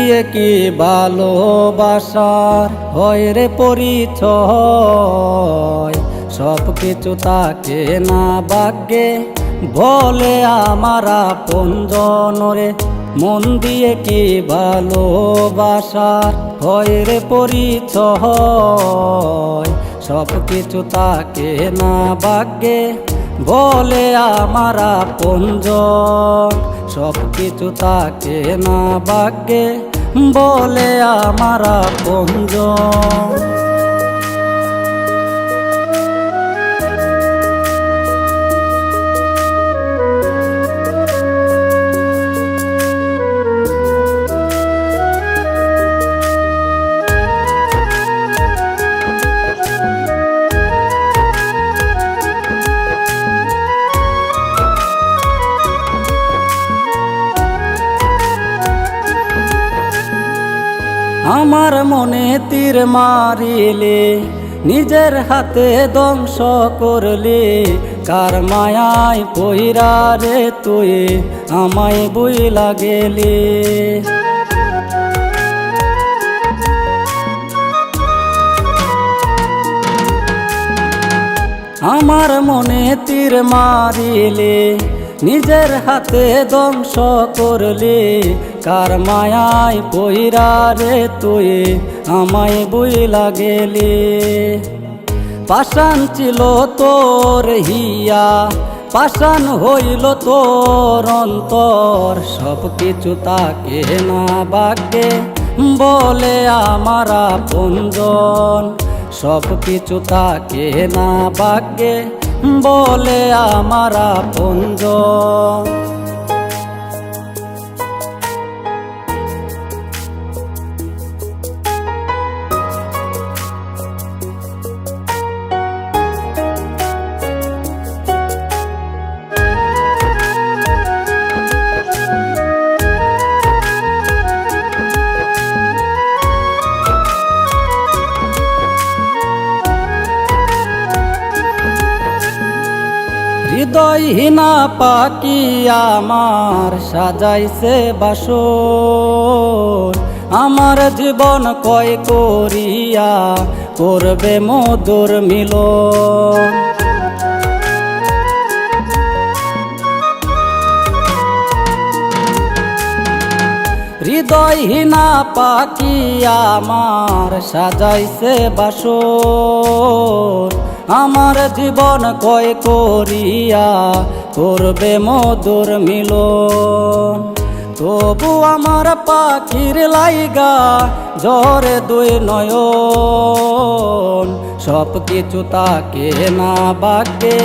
দিয়ে কি ভালোবাসার হয় রে পরিচয়, সব কিছু তাকে না ভাগ্যে বলে আমার আপনজন রে। মন দিয়ে কি ভালোবাসার হয় রে পরিচয়, সব কিছু তাকে না ভাগ্যে বলে আমার আপনজন, সব কিছু তাকে না ভাগ্যে বলে আমার আপনজন। আমার মনে তীর মারিলে নিজের হাতে ধ্বংস করলে, কার মায়ায় পইরা রে তুই আমায় বুইলা গেলি। আমার মনে তীর মারিলে নিজের হাতে ধ্বংস করলে, কার মায়ায় পইরা রে তুই আমায় বুইলা গেলি। পাষাণ ছিল তোর হিয়া, পাষাণ হইল তোর অন্তর, সব কিছু তাকে না ভাগ্যে বলে আমার আপনজন, সব কিছু তাকে না ভাগ্যে বলে আমার আপনজন। হৃদয়হীনা পাখি আমার সাজাইছে বাসর, আমার জীবন কয় করিয়া করবে মধুর মিলন। হৃদয়হীনা পাখি আমার সাজাইছে বাসর, আমার জীবন কয় করিয়া করবে মধুর মিলন। তবু আমার পাখির লাইগা ঝরে দুই নয়ন, সব কিছু তাকে না ভাগ্যে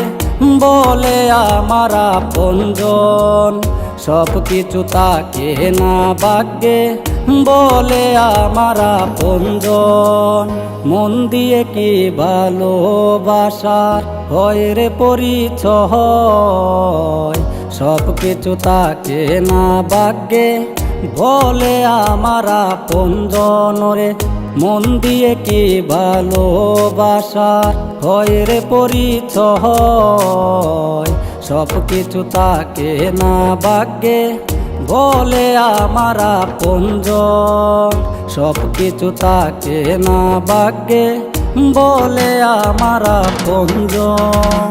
বলে আমার আপনজন, সব কিছু তাকে না ভাগ্যে বলে আমার আপনজন। মন দিয়ে কি ভালোবাসার হয় রে পরিচয়, সব কিছু তাকে না ভাগ্যে বলে আমার আপনজন রে। মন দিয়ে কি ভালোবাসার হয় রে পরিচয়, সব কিছু তাকে না ভাগ্যে বলে আমার আপনজন, সব কিছু তাকে না ভাগ্যে বলে আমার আপনজন।